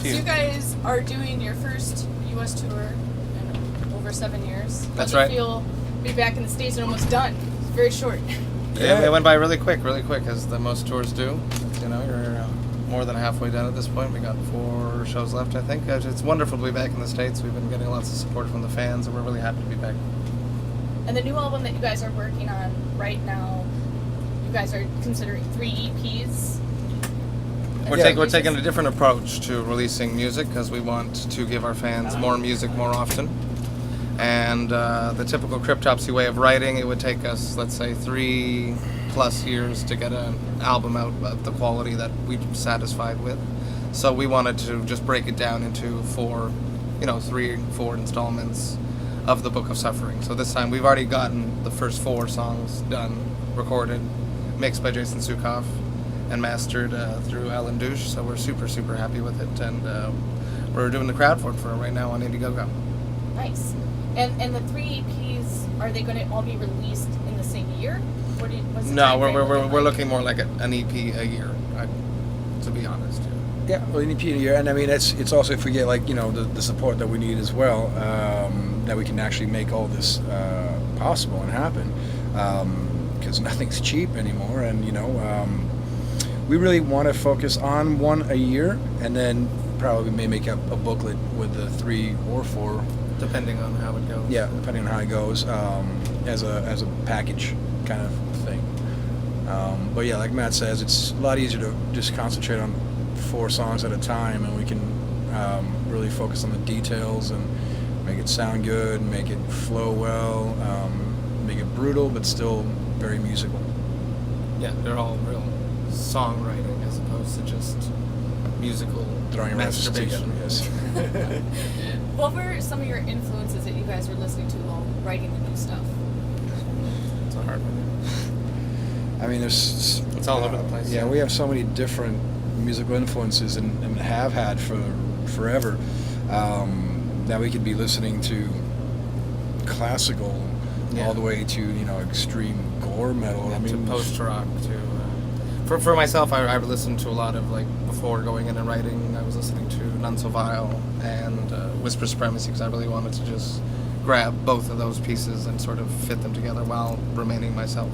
So you guys are doing your first U.S. tour in over 7 years. That's right. right. Feel to be back in the States and almost done. It's very short. Yeah, it went by really quick, as the most tours do. You know, you're more than halfway done at this point. We got 4 shows left, I think. It's wonderful to be back in the States. We've been getting lots of support from the fans, and we're really happy to be back. And the new album that you guys are working on right now, you guys are considering 3 EPs. We're taking a different approach to releasing music because we want to give our fans more music more often. And the typical Cryptopsy way of writing, it would take us, let's say, 3+ years to get an album out of the quality that we're satisfied with. So we wanted to just break it down into 3, 4 installments of the Book of Suffering. So this time we've already gotten the first 4 songs done, recorded, mixed by Jason Sukoff, and mastered through Alan Douche. So we're super, super happy with it. And we're doing the crowdfund for it right now on Indiegogo. Nice. And the 3 EPs, are they going to all be released in the same year? No, we're looking more like an EP a year, to be honest. Yeah, well, an EP a year, and I mean it's also if we get the support that we need as well, that we can actually make all this possible and happen, because nothing's cheap anymore, and we really want to focus on 1 a year, and then probably may make a booklet with the 3 or 4. Depending on how it goes. Yeah, depending on how it goes, as a package kind of thing. But yeah, like Matt says, it's a lot easier to just concentrate on 4 songs at a time, and we can really focus on the details and make it sound good, make it flow well, make it brutal, but still very musical. Yeah, they're all real songwriting as opposed to just musical throwing masturbation. Yes. What were some of your influences that you guys were listening to while writing the new stuff? It's a hard one. I mean, it's all over the place. Yeah, we have so many different musical influences and have had for forever. That we could be listening to classical all the way to extreme gore metal. Yeah, to post rock to. For myself, I listened to a lot of before going in and writing. I was listening to None So Vile and Whisper Supremacy because I really wanted to just grab both of those pieces and sort of fit them together while remaining myself.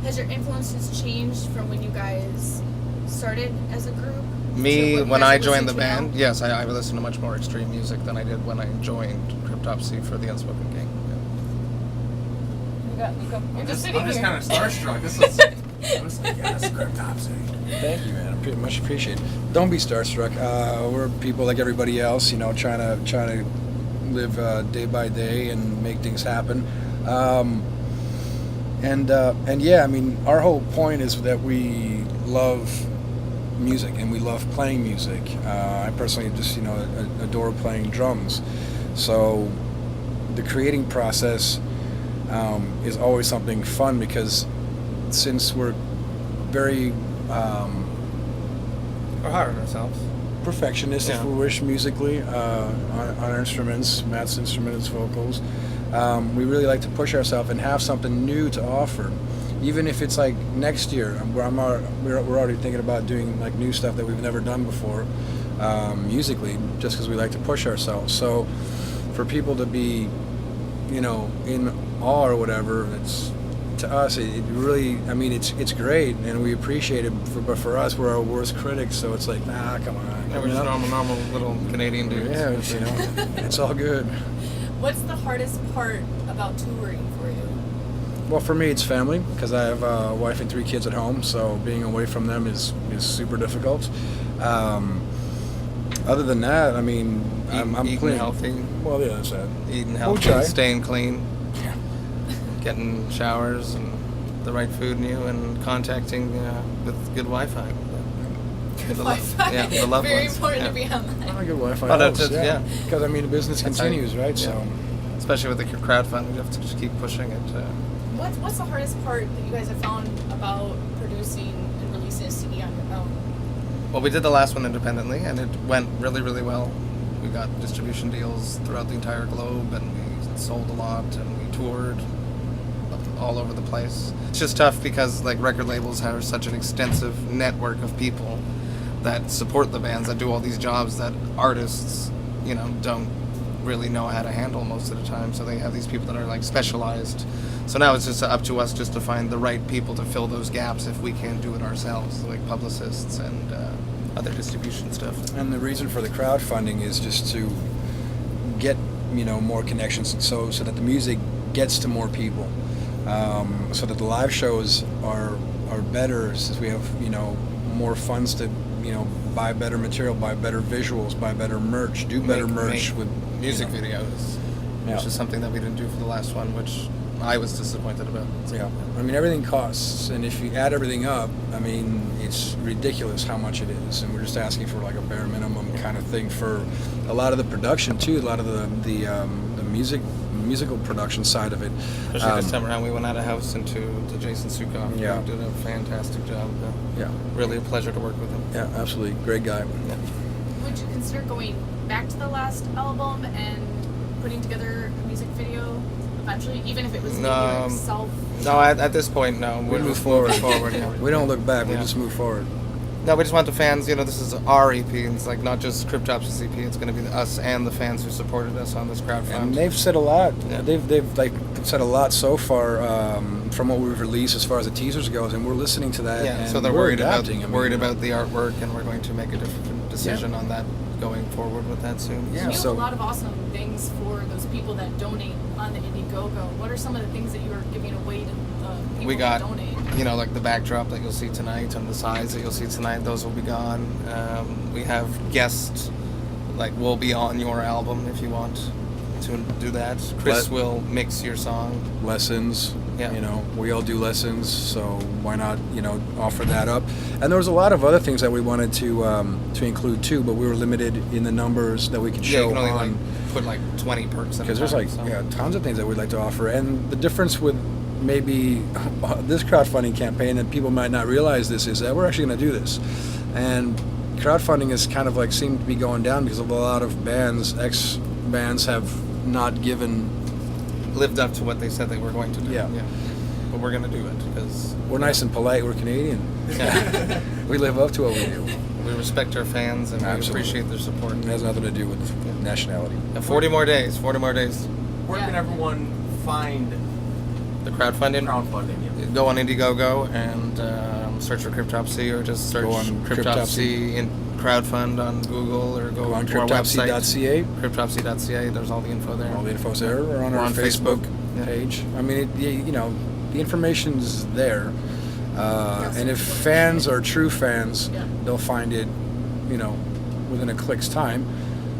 Has your influences changed from when you guys started as a group? Me, when I joined the band, yes, I listened to much more extreme music than I did when I joined Cryptopsy for the Unspoken King. I'm just kind of starstruck. This is yes, Cryptopsy. Thank you, man. I pretty much appreciate it. Don't be starstruck. We're people like everybody else, trying to live day by day and make things happen. And yeah, I mean, our whole point is that we love music and we love playing music. I personally just adore playing drums. So the creating process is always something fun because since we're very we're hard on ourselves. Perfectionists, if we wish, musically on our instruments. Matt's instrument is vocals. We really like to push ourselves and have something new to offer, even if it's like next year. We're already thinking about doing new stuff that we've never done before, musically, just because we like to push ourselves. So, for people to be, in awe or whatever, it's to us. It really, I mean, it's great, and we appreciate it. But for us, we're our worst critics. So it's like, come on. Yeah, we're just normal little Canadian dudes. Yeah, it's all good. What's the hardest part about touring for you? Well, for me, it's family, because I have a wife and 3 kids at home, so being away from them is super difficult. Other than that, I mean, I'm eating clean. healthy. Well, yeah, that's that. Eating healthy, staying clean, getting showers and the right food in you, and contacting with good Wi-Fi. Good Wi-Fi. Yeah, the loved Very ones. important to be online. Well, good Wi-Fi that's helps, it, yeah. Because, I mean, the business continues, right? Yeah. So, especially with the crowdfunding, you have to just keep pushing it. What's the hardest part that you guys have found about producing and releasing a CD on your own? Well, we did the last one independently, and it went really, really well. We got distribution deals throughout the entire globe, and we sold a lot, and we toured all over the place. It's just tough because record labels have such an extensive network of people, that support the bands, that do all these jobs that artists, you know, don't really know how to handle most of the time. So they have these people that are like specialized. So now it's just up to us just to find the right people to fill those gaps if we can't do it ourselves, like publicists and other distribution stuff. And the reason for the crowdfunding is just to get, you know, more connections, so that the music gets to more people, so that the live shows are better, since we have, you know, more funds to, you know, buy better material, buy better visuals, buy better merch, do better merch with music you know, videos, which is something that we didn't do for the last one, which I was disappointed about. So, yeah, I mean, everything costs, and if you add everything up, I mean, it's ridiculous how much it is, and we're just asking for like a bare minimum kind of thing for a lot of the production too, a lot of the musical production side of it. Especially this time around, we went out of house into Jason Sukoff. Yeah. Who did a fantastic job. Yeah, really a pleasure to work with him. yeah, absolutely, great guy. Yeah. Would you consider going back to the last album and putting together a music video eventually, even if it was maybe like self? No, at this point, no. We move forward. Yeah. We don't look back. We Yeah. just move forward. No, we just want the fans, you know, this is our EP, and it's like not just Cryptopsy's EP, it's going to be us and the fans who supported us on this crowdfund. And they've said a lot. Yeah. They've like said a lot so far from what we've released as far as the teasers goes, and we're listening to that. Yeah, and so they're we're worried adapting. about the artwork, and we're going to make a different decision on that going forward with that soon. Yeah. You have so- a lot of awesome things for those people that donate on the Indiegogo. What are some of the things that you are giving away to the people We got, that donate? you know, like the backdrop that you'll see tonight and the sides that you'll see tonight, those will be gone. We have guests, like, will be on your album if you want to do that. Chris will mix your song. Lessons. Yeah. You know, we all do lessons, so why not, you know, offer that up? And there was a lot of other things that we wanted to include too, but we were limited in the numbers that we could Yeah, show you can only on. like put like 20 perks in a Because there's time, like so. tons of things that we'd like to offer, and the difference with maybe this crowdfunding campaign, and people might not realize this, is that we're actually going to do this, and crowdfunding is kind of like seemed to be going down because of a lot of bands, ex-bands have not lived up to what they said they were going to do. Yeah. But we're going to do it because we're nice and polite, we're Canadian. yeah, We live up to what we do. we respect our fans and Absolutely. we appreciate their support. It has nothing to do with nationality. 40 more days. 40 more days. Where Yeah. can everyone find The crowdfunding. crowdfunding? Yeah. Go on Indiegogo and search for Cryptopsy, or just search Go on Cryptopsy in crowdfund on Google, or go on to our website. cryptopsy.ca. Cryptopsy.ca. There's all the info there. All the info's there, or on We're our on Facebook, Facebook. Yeah. page. I mean, you know, the information's there. And if fans are true fans, Yeah. they'll find it, you know, within a click's time.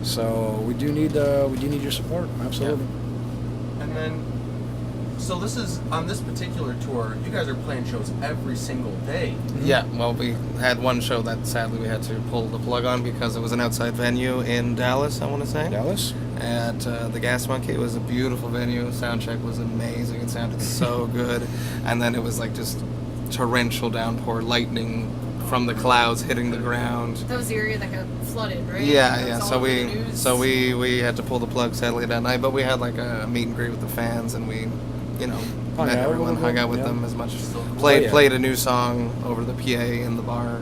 So we do need your support, absolutely. And then, so this is on this particular tour. You guys are playing shows every single day. Yeah, well, we had one show that sadly we had to pull the plug on because it was an outside venue in Dallas, I want to say. Dallas. At the Gas Monkey. It was a beautiful venue. Sound check was amazing. It sounded so good. And then it was like just torrential downpour, lightning from the clouds hitting the ground. That was the area that got flooded, right? That Yeah. was all So over the news. we had to pull the plug sadly that night, but we had like a meet and greet with the fans, and we, you know, Hung met out everyone, with hung them, out with yeah. them as much. So cool. Played Oh, yeah. played a new song over the PA in the bar.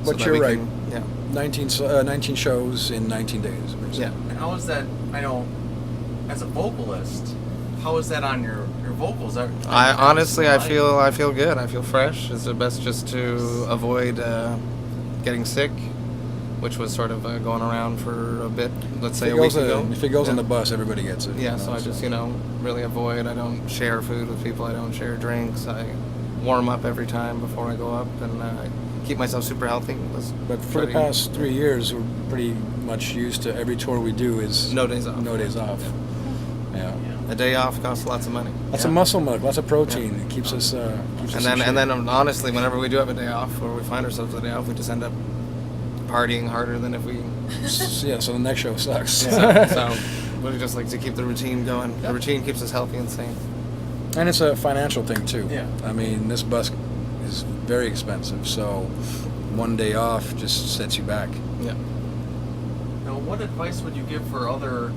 so But that you're we right. can- yeah. 19 shows in 19 days. Yeah. And how is that? I know, as a vocalist, how is that on your vocals? I honestly, I feel good. I feel fresh. It's the best just to avoid getting sick, which was sort of going around for a bit. Let's say a week ago. If it goes on Yeah. the bus, everybody gets it. Yeah, you so know, I just, really avoid. I don't share food with people. I don't share drinks. I warm up every time before I go up, and I keep myself super healthy. But for the past 3 years, we're pretty much used to every tour we do is No days off. No days off. Yeah. A day off costs lots of money. Lots of muscle milk, lots of protein. It keeps us. Keeps us in shape. And then honestly, whenever we do have a day off, or we find ourselves a day off, we just end up partying harder than if we. Yeah. So the next show sucks. So we just like to keep the routine going. The routine keeps us healthy and sane. And it's a financial thing too. Yeah. I mean, this bus is very expensive, so one day off just sets you back. Yeah. Now, what advice would you give for other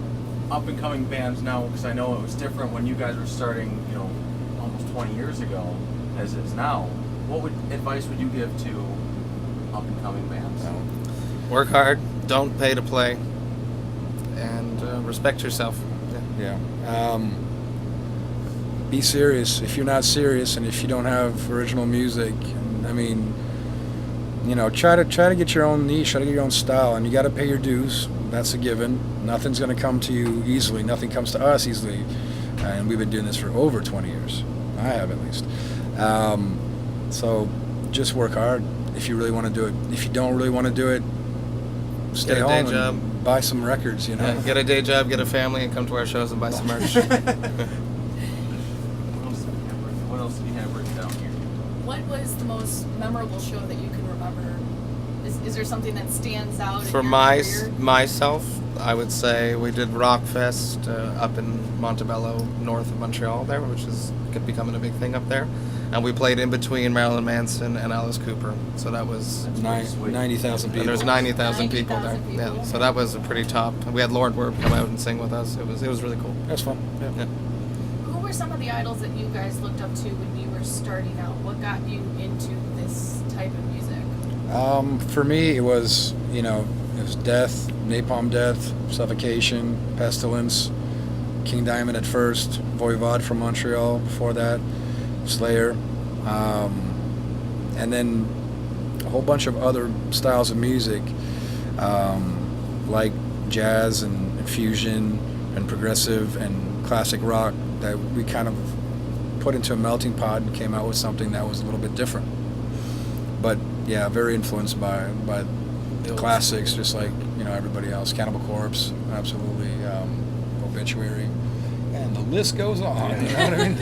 up-and-coming bands now? Because I know it was different when you guys were starting, almost 20 years ago, as it is now. What advice would you give to up-and-coming bands? Work hard. Don't pay to play. And respect yourself. Yeah. Be serious. If you're not serious, and if you don't have original music, I mean, you know, try to get your own niche, try to get your own style, and you got to pay your dues. That's a given. Nothing's going to come to you easily. Nothing comes to us easily, and we've been doing this for over 20 years. I have, at least. So just work hard if you really want to do it. If you don't really want to do it, stay home and buy some records. You know, get a day job, get a family, and come to our shows and buy some merch. What else do you have written down here? What was the most memorable show that you can remember? Is there something that stands out For in your career? myself, I would say we did Rockfest up in Montebello, north of Montreal there, which is becoming a big thing up there. And we played in between Marilyn Manson and Alice Cooper. So that was... 90,000 people. And there's 90,000 people there. 90,000 people. Yeah, so that was a pretty top. We had Lord Werb come out and sing with us. It was really cool. That's fun. Yeah. Who were some of the idols that you guys looked up to when you were starting out? What got you into this type of music? For me, it was Death, Napalm Death, Suffocation, Pestilence, King Diamond at first, Voivod from Montreal before that, Slayer, and then a whole bunch of other styles of music, like jazz and fusion and progressive and classic rock, that we kind of put into a melting pot and came out with something that was a little bit different. But yeah, very influenced by the classics, just like everybody else. Cannibal Corpse, absolutely, Obituary, and the list goes on. You know what I mean?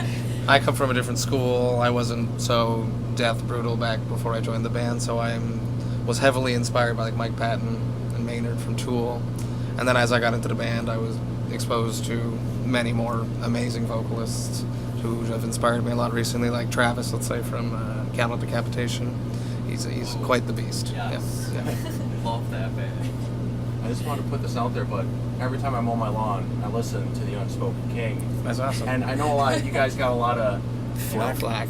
I come from a different school. I wasn't so death brutal back before I joined the band, so I was heavily inspired by like Mike Patton and Maynard from Tool. And then as I got into the band, I was exposed to many more amazing vocalists who have inspired me a lot recently, like Travis, let's say, from Cattle Decapitation. He's quite the beast. Yes. Yeah. Love that band. I just want to put this out there, but every time I mow my lawn, I listen to The Unspoken King. That's awesome. And I know a lot. You guys got a lot of Flack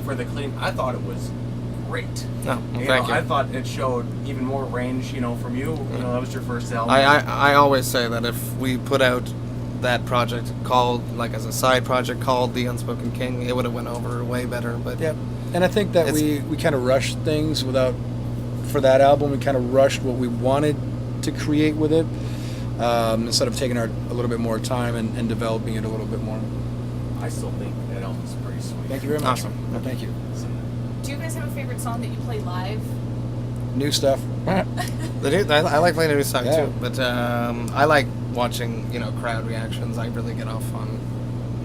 for the clean. I thought it was great. No, thank you. I thought it showed even more range. From you. That was your first album. I always say that if we put out that project called, like as a side project called The Unspoken King, it would have went over way better. But yeah, and I think that we kind of rushed things for that album. We kind of rushed what we wanted to create with it, instead of taking a little bit more time and developing it a little bit more. I still think that album's pretty sweet. Thank you very much. Awesome. Thank you. Do you guys have a favorite song that you play live? New stuff. I like playing a new song Yeah. too, but I like watching crowd reactions. I really get off on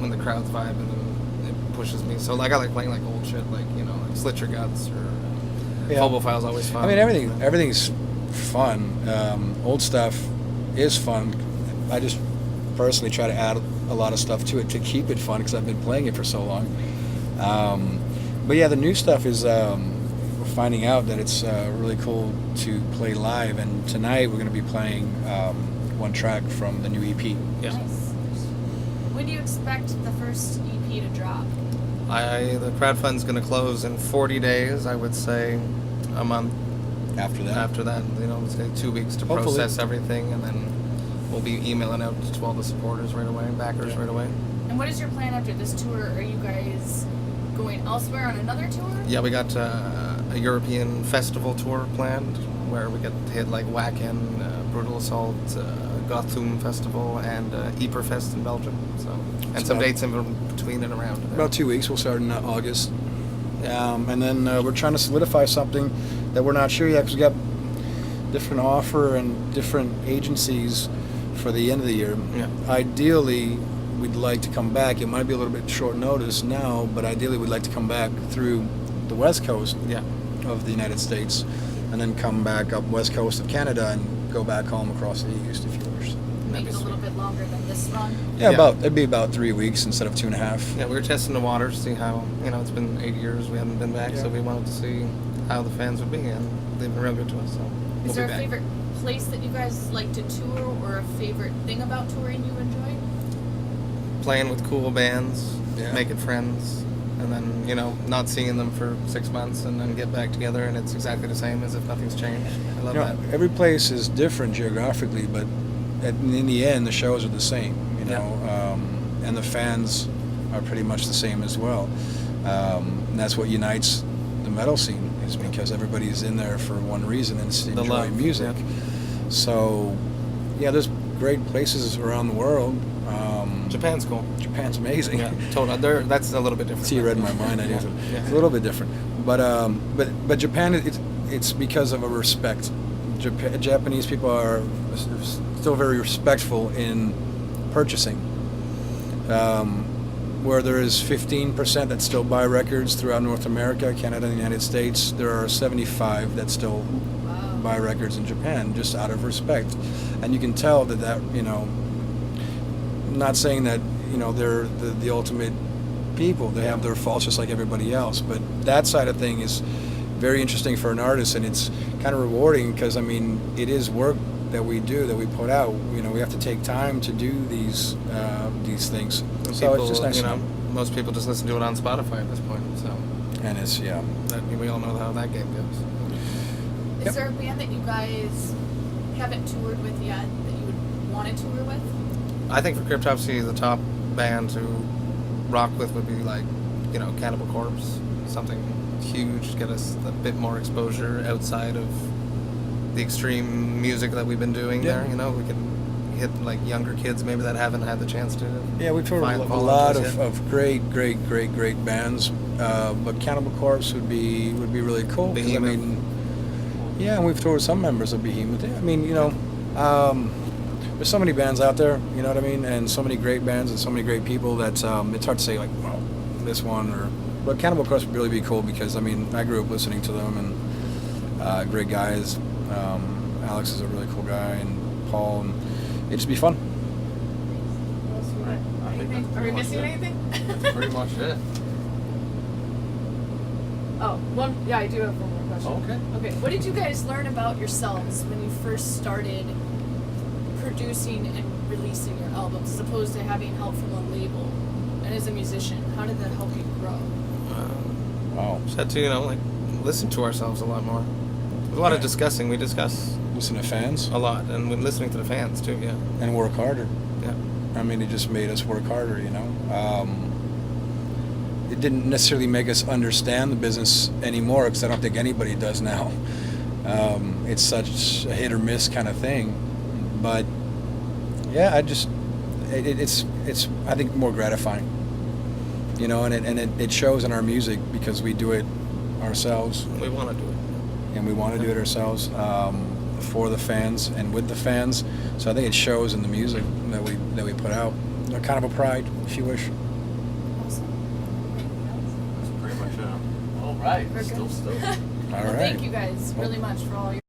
when the crowd's vibe, and then it pushes me. So like I like playing like old shit, like Slit Your Guts or Phobo File's always fun. I mean, everything's fun. Old stuff is fun. I just personally try to add a lot of stuff to it to keep it fun because I've been playing it for so long. But yeah, the new stuff is we're finding out that it's really cool to play live, and tonight we're going to be playing one track from the new EP. Yeah. Nice. When do you expect the first EP to drop? The crowdfund's going to close in 40 days. I would say a month After that, it's going to 2 weeks to Hopefully. process everything, and then we'll be emailing out to all the supporters right away, backers right away. And what is your plan after this tour? Are you guys going elsewhere on another tour? Yeah, we got a European festival tour planned where we get to hit like Wacken, Brutal Assault, Gothum Festival, and Yperfest in Belgium. So, and some dates in between and around. about 2 weeks. We'll start in August. And then we're trying to solidify something that we're not sure yet because we got different offer and different agencies for the end of the year. Yeah. Ideally, we'd like to come back. It might be a little bit short notice now, but ideally we'd like to come back through the west coast of the United States and then come back up west coast of Canada and go back home across the east if you wish. Make it a little bit longer than this run? Yeah, Yeah. it'd be about 3 weeks instead of 2.5. Yeah, we were testing the waters, see how, it's been 8 years we haven't been back, so we wanted to see how the fans would be, and they've been real good to us, so we'll Is there be a back. favorite place that you guys like to tour or a favorite thing about touring you enjoy? Playing with cool bands, Yeah. making friends, and then, you know, not seeing them for 6 months and then get back together and it's exactly the same as if nothing's changed. I love that. Every place is different geographically, but in the end, the shows are the same, you know, and the fans are pretty much the same as well. And that's what unites the metal scene, is because everybody's in there for one reason, and it's to enjoy music. So, yeah, there's great places around the world. Japan's cool. Japan's amazing. Yeah, totally. That's a little bit different. See, you read my mind. I do. Yeah. It's a little bit different, but Japan, it's because of a respect. Japanese people are still very respectful in purchasing. Where there is 15% that still buy records throughout North America, Canada, and the United States, there are 75 that still buy records in Japan, just out of respect. And you can tell that you know, not saying that, you know, they're the ultimate people. They have their faults just like everybody else. But that side of thing is very interesting for an artist, and it's kind of rewarding because, I mean, it is work that we do, that we put out. You know, we have to take time to do these things. So it's just nice. You know, most people just listen to it on Spotify at this point. So, and it's we all know how that game goes. Is there a band that you guys haven't toured with yet that you would want to tour with? I think for Cryptopsy, the top band to rock with would be like, you know, Cannibal Corpse, something huge to get us a bit more exposure outside of the extreme music that we've been doing there. You know, we can hit like younger kids maybe that haven't had the chance to. Yeah, we've toured a lot of great bands, but Cannibal Corpse would be really cool. Behemoth. I mean, yeah, and we've toured with some members of Behemoth. I mean, you know, there's so many bands out there, you know what I mean, and so many great bands and so many great people that it's hard to say like, well, this one or. But Cannibal Corpse would really be cool because, I mean, I grew up listening to them, and great guys. Alex is a really cool guy, and Paul, and it'd just be fun. Are we missing anything? That's pretty much it. Oh, yeah, I do have one more question. Okay. Okay, what did you guys learn about yourselves when you first started producing and releasing your albums, as opposed to having help from a label? And as a musician, how did that help you grow? Wow. Just had to, you know, like listen to ourselves a lot more. There's a lot of discussing. We discuss Listen to fans a lot, and we're listening to the fans too. Yeah. and work harder. Yeah. I mean, it just made us work harder, you know. It didn't necessarily make us understand the business anymore, because I don't think anybody does now. It's such a hit or miss kind of thing. But yeah, it's I think more gratifying, you know, and it shows in our music because we do it ourselves. We want to do it. And we want to do it ourselves for the fans and with the fans. So I think it shows in the music that we put out. Kind of a pride, if you wish. Awesome. That's pretty much it. All right. We're good. Still. All Well, right. thank you guys really much for all your